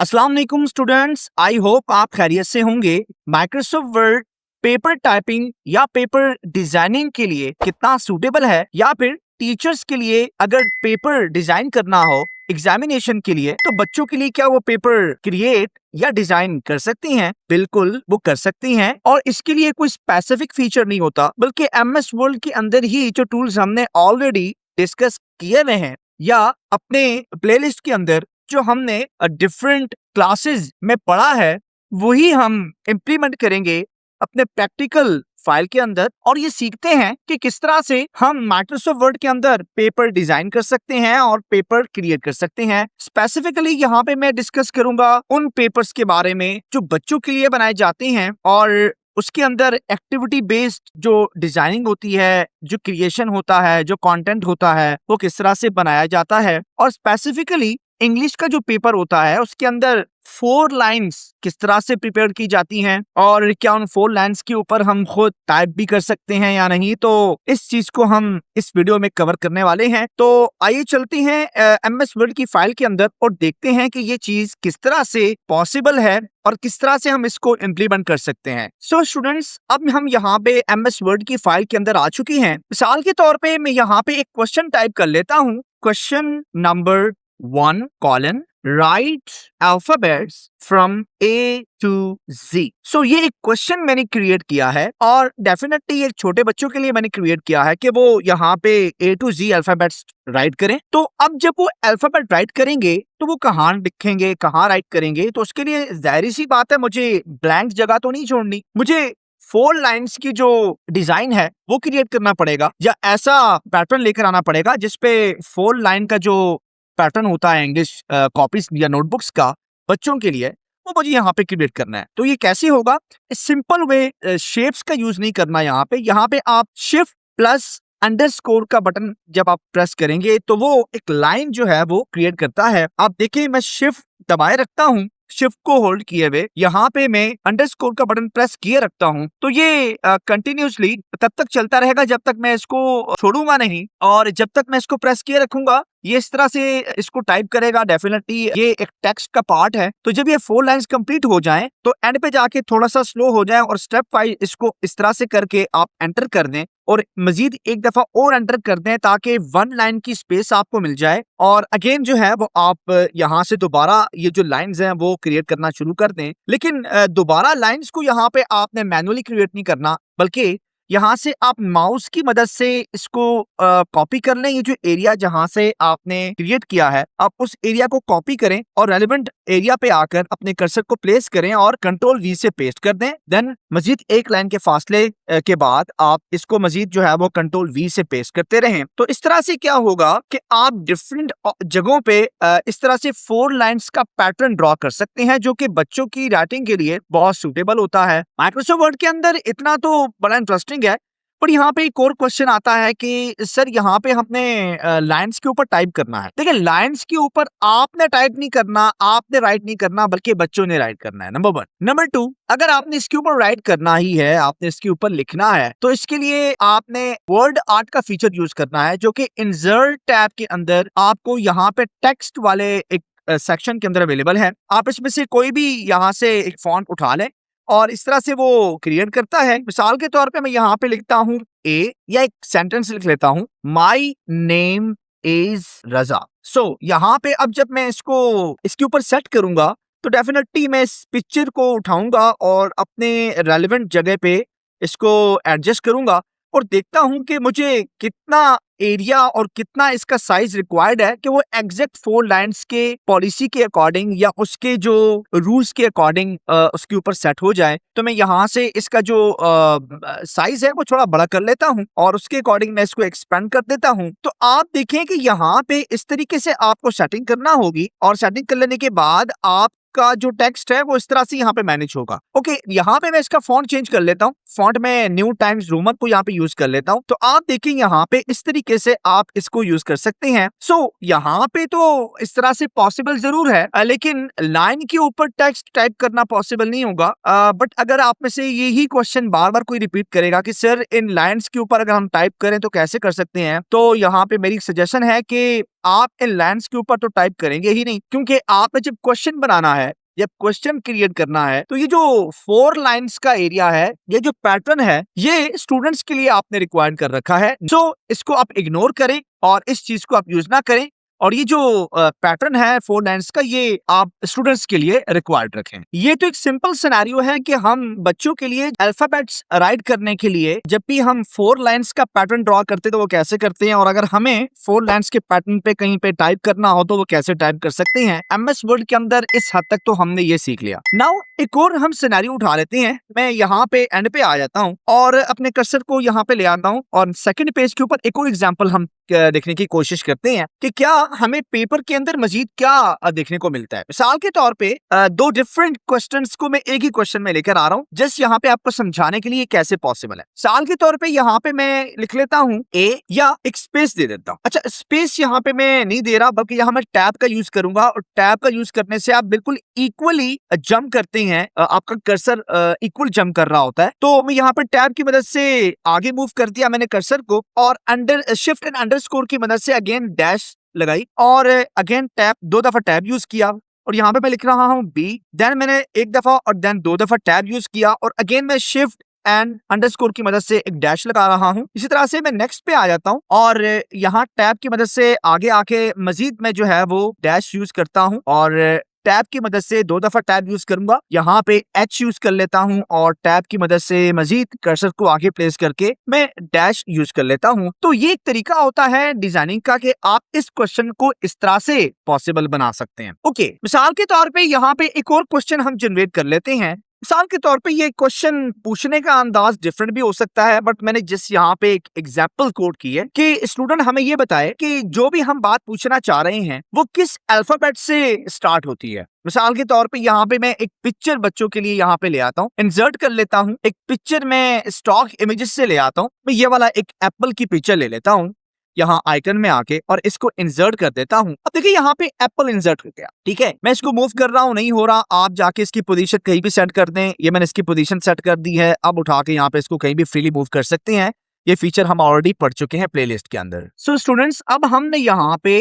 अस्सलाम वालेकुम students, I hope आप खैरियत से होंगे। माइक्रोसॉफ्ट वर्ड पेपर टाइपिंग या पेपर डिजाइनिंग के लिए कितना सूटेबल है, या फिर टीचर्स के लिए अगर पेपर डिजाइन करना हो एग्जामिनेशन के लिए, तो बच्चों के लिए क्या वो पेपर क्रिएट या डिजाइन कर सकती हैं? बिल्कुल वो कर सकती हैं, और इसके लिए कोई स्पेसिफिक फीचर नहीं होता, बल्कि एमएस वर्ड के अंदर ही जो टूल्स हमने ऑलरेडी डिस्कस किए हुए हैं या अपने प्लेलिस्ट के अंदर जो हमने डिफरेंट क्लासेस में पढ़ा है, वही हम इम्प्लीमेंट करेंगे अपने प्रैक्टिकल फाइल के अंदर, और ये सीखते हैं कि किस तरह से हम माइक्रोसॉफ्ट वर्ड के अंदर पेपर डिजाइन कर सकते हैं और पेपर क्रिएट कर सकते हैं। स्पेसिफिकली यहाँ पे मैं डिस्कस करूंगा उन पेपर्स के बारे में जो बच्चों के लिए बनाए जाते हैं, और उसके अंदर एक्टिविटी बेस्ड जो डिजाइनिंग होती है, जो क्रिएशन होता है, जो कंटेंट होता है, वो किस तरह से बनाया जाता है। और स्पेसिफिकली इंग्लिश का जो पेपर होता है उसके अंदर 4 लाइन्स किस तरह से प्रिपेयर की जाती हैं, और क्या उन 4 लाइन्स के ऊपर हम खुद टाइप भी कर सकते हैं या नहीं, तो इस चीज को हम इस वीडियो में कवर करने वाले हैं। तो आइए चलते हैं एमएस वर्ड की फाइल के अंदर और देखते हैं कि ये चीज किस तरह से पॉसिबल है और किस तरह से हम इसको इम्प्लीमेंट कर सकते हैं। सो स्टूडेंट्स, अब हम यहाँ पे एमएस वर्ड की फाइल के अंदर आ चुकी हैं। मिसाल के तौर पे मैं यहाँ पे एक क्वेश्चन टाइप कर लेता हूँ, question number 1 colon write alphabets from A to Z। So ये एक क्वेश्चन मैंने क्रिएट किया है, और डेफिनेटली एक छोटे बच्चों के लिए मैंने क्रिएट किया है कि वो यहाँ पे A to Z alphabets right करें। तो अब जब वो अल्फाबेट राइट करेंगे तो वो कहाँ लिखेंगे, कहाँ राइट करेंगे? तो उसके लिए जाहिर सी बात है, मुझे ब्लैंक जगह तो नहीं छोड़नी, मुझे 4 लाइन्स की जो डिजाइन है वो क्रिएट करना पड़ेगा, या ऐसा पैटर्न लेकर आना पड़ेगा जिसपे 4 लाइन का जो पैटर्न होता है इंग्लिश कॉपीज या नोटबुक्स का बच्चों के लिए, वो मुझे यहाँ पे क्रिएट करना है। तो ये कैसे होगा? सिंपल वे, शेप्स का यूज नहीं करना। यहाँ पे आप शिफ्ट प्लस अंडरस्कोर का बटन जब आप प्रेस करेंगे तो वो एक लाइन जो है वो क्रिएट करता है। आप देखिए, मैं शिफ्ट दबाए रखता हूँ, शिफ्ट को होल्ड किए हुए यहाँ पे मैं अंडरस्कोर का बटन प्रेस किए रखता हूँ, तो ये कंटिन्यूसली तब तक चलता रहेगा जब तक मैं इसको छोड़ूंगा नहीं, और जब तक मैं इसको प्रेस किए रखूंगा ये इस तरह से इसको टाइप करेगा। डेफिनेटली ये एक टेक्स्ट का पार्ट है, तो जब ये 4 लाइंस कंप्लीट हो जाएं तो एंड पे जाके थोड़ा सा स्लो हो जाए, और स्टेप वाइज इसको इस तरह से करके आप एंटर कर दें, और मजीद एक दफा और एंटर कर दें ताकि 1 लाइन की स्पेस आपको मिल जाए, और अगेन जो है वो आप यहाँ से दोबारा ये जो लाइंस हैं वो क्रिएट करना शुरू कर दें। लेकिन दोबारा लाइंस को यहाँ पे आपने मैनुअली क्रिएट नहीं करना, बल्कि यहाँ से आप माउस की मदद से इसको कॉपी कर लें। ये जो एरिया जहाँ से आपने क्रिएट किया है, आप उस एरिया को कॉपी करें और रेलेवेंट एरिया पे आकर अपने कर्सर को प्लेस करें और कंट्रोल वी से पेस्ट कर दें। देन मजीद एक लाइन के फासले के बाद आप इसको मजीद जो है वो कंट्रोल वी से पेस्ट करते रहें। तो इस तरह से क्या होगा कि आप डिफरेंट जगहों पे इस तरह से 4 लाइंस का पैटर्न ड्रॉ कर सकते हैं, जो कि बच्चों की राइटिंग के लिए बहुत सूटेबल होता है। माइक्रोसॉफ्ट वर्ड के अंदर इतना तो बड़ा इंटरेस्टिंग है, पर यहाँ पे एक और क्वेश्चन आता है कि सर यहाँ पे हमने लाइंस के ऊपर टाइप करना है। देखिए, लाइंस के ऊपर आपने टाइप नहीं करना, आपने राइट नहीं करना, बल्कि बच्चों ने राइट करना है, नंबर 1। नंबर 2, अगर आपने इसके ऊपर राइट करना ही है, आपने इसके ऊपर लिखना है, तो इसके लिए आपने वर्ड आर्ट का फीचर यूज करना है, जो कि इंसर्ट टैब के अंदर आपको यहाँ पे टेक्स्ट वाले एक सेक्शन के अंदर अवेलेबल है। आप इसमें से कोई भी यहाँ से एक फॉन्ट उठा लें और इस तरह से वो क्रिएट करता है। मिसाल के तौर पे मैं यहाँ पे लिखता हूँ ए, या एक सेंटेंस लिख लेता हूँ, माई नेम इज रजा। सो यहाँ पे अब जब मैं इसको इसके ऊपर सेट करूंगा तो डेफिनेटली मैं इस पिक्चर को उठाऊंगा और अपने रेलेवेंट जगह पे इसको एडजस्ट करूंगा, और देखता हूं कि मुझे कितना एरिया और कितना इसका साइज रिक्वायर्ड है कि वो एग्जैक्ट 4 लाइंस के पॉलिसी के अकॉर्डिंग या उसके जो रूल्स के अकॉर्डिंग उसके ऊपर सेट हो जाए। तो मैं यहाँ से इसका जो साइज है वो थोड़ा बड़ा कर लेता हूँ, और उसके अकॉर्डिंग मैं इसको एक्सपेंड कर देता हूँ। तो आप देखें कि यहाँ पे इस तरीके से आपको सेटिंग करना होगी, और सेटिंग कर लेने के बाद आप का जो टेक्स्ट है वो इस तरह से यहाँ पे मैनेज होगा। ओके, यहाँ पे मैं इसका फॉन्ट चेंज कर लेता हूँ, फॉन्ट में न्यू टाइम्स रोमन को यहाँ पे यूज कर लेता हूँ। तो आप देखिए यहाँ पे इस तरीके से आप इसको यूज कर सकते हैं। सो यहाँ पे तो इस तरह से पॉसिबल जरूर है, लेकिन लाइन के ऊपर टेक्स्ट टाइप करना पॉसिबल नहीं होगा। बट अगर आप में से यही क्वेश्चन बार बार कोई रिपीट करेगा कि सर इन लाइन्स के ऊपर अगर हम टाइप करें तो कैसे कर सकते हैं, तो यहाँ पे मेरी सजेशन है कि आप इन लाइन्स के ऊपर तो टाइप करेंगे ही नहीं, क्योंकि आपने जब क्वेश्चन बनाना है, जब क्वेश्चन क्रिएट करना है, तो ये जो 4 लाइन्स का एरिया है, ये जो पैटर्न है, ये स्टूडेंट्स के लिए आपने रिक्वायर्ड कर रखा है। सो इसको आप इग्नोर करें और इस चीज को आप यूज ना करें, और ये जो पैटर्न है 4 लाइन्स का, ये आप स्टूडेंट्स के लिए रिक्वायर्ड रखें। ये तो एक सिंपल सिनेरियो है कि हम बच्चों के लिए अल्फाबेट्स राइट करने के लिए जब भी हम 4 लाइन्स का पैटर्न ड्रॉ करते हैं तो वो कैसे करते हैं, और अगर हमें 4 लाइन्स के पैटर्न पे कहीं पे टाइप करना हो तो वो कैसे टाइप कर सकते हैं। एमएस वर्ड के अंदर इस हद तक तो हमने ये सीख लिया। नाउ एक और हम सिनेरियो उठा लेते हैं। मैं यहाँ पे एंड पे आ जाता हूँ और अपने कर्सर को यहाँ पे ले आता हूँ, और सेकंड पेज के ऊपर एक और एग्जांपल हम देखने की कोशिश करते हैं कि क्या हमें पेपर के अंदर मजीद क्या देखने को मिलता है। मिसाल के तौर पे 2 डिफरेंट क्वेश्चंस को मैं एक ही क्वेश्चन में लेकर आ रहा हूँ, जस्ट यहाँ पे आपको समझाने के लिए कैसे पॉसिबल है। मिसाल के तौर पे यहाँ पे मैं लिख लेता हूँ ए, या एक स्पेस दे देता हूँ। अच्छा, स्पेस यहाँ पे मैं नहीं दे रहा, बल्कि यहाँ मैं टैब का यूज करूंगा, और टैब का यूज करने से आप बिल्कुल इक्वली जंप करते हैं, आपका कर्सर इक्वल जंप कर रहा होता है। तो मैं यहाँ पर टैब की मदद से आगे मूव कर दिया मैंने कर्सर को, और अंडर शिफ्ट एंड अंडरस्कोर की मदद से अगेन डैश लगाई, और अगेन टैब 2 दफा टैब यूज किया, और यहाँ पे मैं लिख रहा हूँ बी, देन मैंने 1 दफा और देन 2 दफा टैब यूज किया, और अगेन मैं शिफ्ट एंड अंडरस्कोर की मदद से एक डैश लगा रहा हूँ। इसी तरह से मैं नेक्स्ट पे आ जाता हूँ, और यहाँ टैब की मदद से आगे आके मजीद मैं जो है वो डैश यूज करता हूँ, और टैब की मदद से 2 दफा टैब यूज करूंगा। यहाँ पे एच यूज कर लेता हूँ, और टैब की मदद से मजीद कर्सर को आगे प्लेस करके मैं डैश यूज कर लेता हूँ। तो ये एक तरीका होता है डिजाइनिंग का कि आप इस क्वेश्चन को इस तरह से पॉसिबल बना सकते हैं। ओके, मिसाल के तौर पे यहाँ पे एक और क्वेश्चन हम जनरेट कर लेते हैं। मिसाल के तौर पे ये क्वेश्चन पूछने का अंदाज डिफरेंट भी हो सकता है, बट मैंने जिस यहाँ पे एक एग्जाम्पल कोड की है कि स्टूडेंट हमें ये बताए कि जो भी हम बात पूछना चाह रहे हैं वो किस अल्फाबेट से स्टार्ट होती है। मिसाल के तौर पे यहाँ पे मैं एक पिक्चर बच्चों के लिए यहाँ पे ले आता हूँ, इंसर्ट कर लेता हूँ। एक पिक्चर में स्टॉक इमेजेस से ले आता हूँ। मैं ये वाला एक एप्पल की पिक्चर ले लेता हूँ यहाँ आइकन में आके, और इसको इंसर्ट कर देता हूँ। अब देखिए यहाँ पे एप्पल इंसर्ट हो गया, ठीक है। मैं इसको मूव कर रहा हूँ, नहीं हो रहा, आप जाके इसकी पोजीशन कहीं भी सेट कर दें। ये मैंने इसकी पोजीशन सेट कर दी है। अब उठा के यहाँ पे इसको कहीं भी फ्रीली मूव कर सकते हैं। ये फीचर हम ऑलरेडी पढ़ चुके हैं प्लेलिस्ट के अंदर। सो स्टूडेंट्स, अब हमने यहाँ पे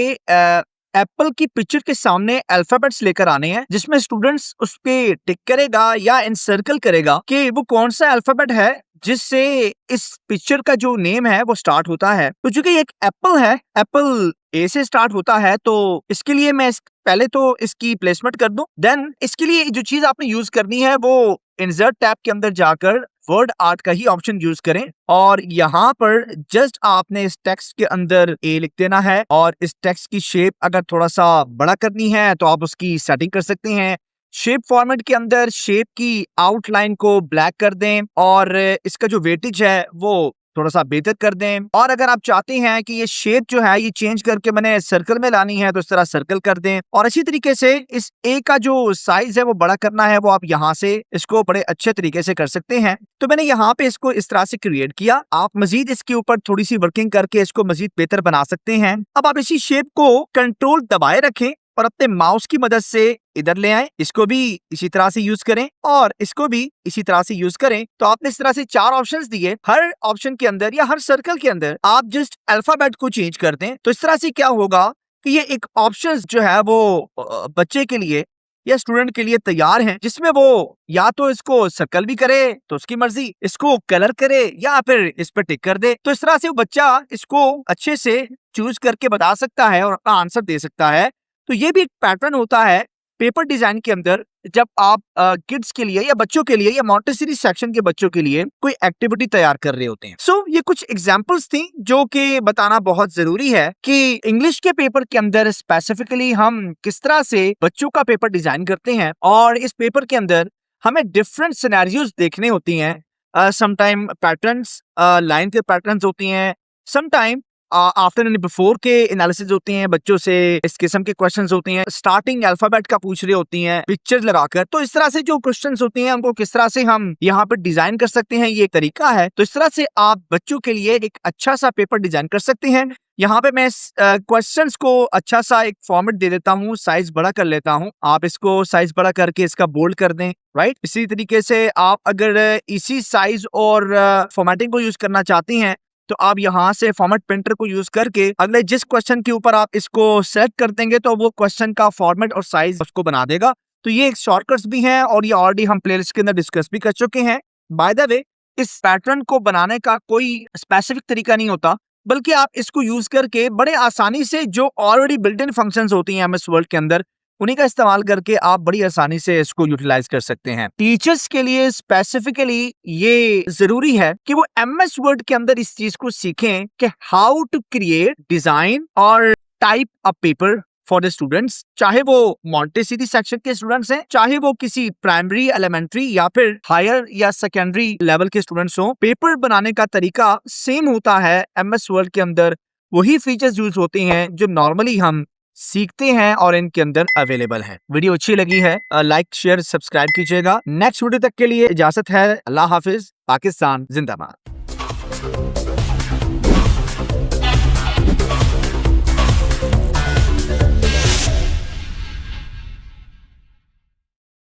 एप्पल की पिक्चर के सामने अल्फाबेट्स लेकर आने हैं, जिसमें स्टूडेंट्स उस पे टिक करेगा या इनसर्कल करेगा कि वो कौन सा अल्फाबेट है जिससे इस पिक्चर का जो नेम है वो स्टार्ट होता है। तो चूंकि एक एप्पल है, एप्पल ए से स्टार्ट होता है, तो इसके लिए मैं पहले तो इसकी प्लेसमेंट कर दूं। देन इसके लिए जो चीज आपने यूज करनी है वो इंसर्ट टैब के अंदर जाकर वर्ड आर्ट का ही ऑप्शन यूज करें, और यहाँ पर जस्ट आपने इस टेक्स्ट के अंदर ए लिख देना है, और इस टेक्स्ट की शेप अगर थोड़ा सा बड़ा करनी है तो आप उसकी सेटिंग कर सकते हैं। शेप फॉर्मेट के अंदर शेप की आउटलाइन को ब्लैक कर दें, और इसका जो वेटेज है वो थोड़ा सा बेहतर कर दें। और अगर आप चाहते हैं कि ये शेप जो है ये चेंज करके मैंने सर्कल में लानी है तो इस तरह सर्कल कर दें। और इसी तरीके से इस ए का जो साइज है वो बड़ा करना है, वो आप यहाँ से इसको बड़े अच्छे तरीके से कर सकते हैं। तो मैंने यहाँ पे इसको इस तरह से क्रिएट किया। आप मजीद इसके ऊपर थोड़ी सी वर्किंग करके इसको मजीद बेहतर बना सकते हैं। अब आप इसी शेप को कंट्रोल दबाए रखें और अपने माउस की मदद से इधर ले आए। इसको भी इसी तरह से यूज करें और इसको भी इसी तरह से यूज करें। तो आपने इस तरह से 4 ऑप्शंस दिए। हर ऑप्शन के अंदर या हर सर्कल के अंदर आप जस्ट अल्फाबेट को चेंज कर दें। तो इस तरह से क्या होगा कि ये एक ऑप्शंस जो है वो बच्चे के लिए या स्टूडेंट के लिए तैयार हैं, जिसमें वो या तो इसको सर्कल भी करे तो उसकी मर्जी, इसको कलर करे या फिर इस पर टिक कर दे। तो इस तरह से वो बच्चा इसको अच्छे से चूज करके बता सकता है और अपना आंसर दे सकता है। तो ये भी एक पैटर्न होता है पेपर डिजाइन के अंदर, जब आप किड्स के लिए या बच्चों के लिए या मॉन्टेसरी सेक्शन के बच्चों के लिए कोई एक्टिविटी तैयार कर रहे होते हैं। सो ये कुछ एग्जांपल्स थी जो कि बताना बहुत जरूरी है कि इंग्लिश के पेपर के अंदर स्पेसिफिकली हम किस तरह से बच्चों का पेपर डिजाइन करते हैं, और इस पेपर के अंदर हमें डिफरेंट सिनेरियोज देखने होती हैं। समटाइम पैटर्न्स, लाइन के पैटर्न्स होती हैं, समटाइम आफ्टर एंड बिफोर के एनालिसिस होते हैं, बच्चों से इस किस्म के क्वेश्चंस होते हैं, स्टार्टिंग अल्फाबेट का पूछ रही होती हैं पिक्चर्स लगाकर। तो इस तरह से जो क्वेश्चंस होते हैं उनको किस तरह से हम यहाँ पर डिजाइन कर सकते हैं, ये एक तरीका है। तो इस तरह से आप बच्चों के लिए एक अच्छा सा पेपर डिजाइन कर सकते हैं। यहाँ पे मैं क्वेश्चंस को अच्छा सा एक फॉर्मेट दे देता हूँ, साइज बड़ा कर लेता हूँ। आप इसको साइज बड़ा करके इसका बोल्ड कर दें, राइट। इसी तरीके से आप अगर इसी साइज और फॉर्मेटिंग को यूज करना चाहते हैं तो आप यहाँ से फॉर्मेट प्रिंटर को यूज करके अगले जिस क्वेश्चन के ऊपर आप इसको सेलेक्ट कर देंगे तो वो क्वेश्चन का फॉर्मेट और साइज उसको बना देगा। तो ये एक शॉर्टकट्स भी हैं और ये ऑलरेडी हम प्लेलिस्ट के अंदर डिस्कस भी कर चुके हैं। बाय द वे, इस पैटर्न को बनाने का कोई स्पेसिफिक तरीका नहीं होता, बल्कि आप इसको यूज करके बड़े आसानी से जो ऑलरेडी बिल्ट इन फंक्शंस होती हैं एमएस वर्ड के अंदर, उन्हीं का इस्तेमाल करके आप बड़ी आसानी से इसको यूटिलाइज कर सकते हैं। टीचर्स के लिए स्पेसिफिकली ये जरूरी है कि वो एमएस वर्ड के अंदर इस चीज को सीखें कि हाउ टू क्रिएट, डिजाइन और type a paper for the students, चाहे वो मॉन्टेसरी सेक्शन के स्टूडेंट्स हैं, चाहे वो किसी प्राइमरी, एलिमेंट्री या फिर हायर या सेकेंडरी लेवल के स्टूडेंट्स हों। पेपर बनाने का तरीका सेम होता है एमएस वर्ड के अंदर, वही फीचर्स यूज होते हैं जो नॉर्मली हम सीखते हैं और इनके अंदर अवेलेबल है। वीडियो अच्छी लगी है लाइक, शेयर, सब्सक्राइब कीजिएगा। नेक्स्ट वीडियो तक के लिए इजाजत है। अल्लाह हाफिज। पाकिस्तान जिंदाबाद।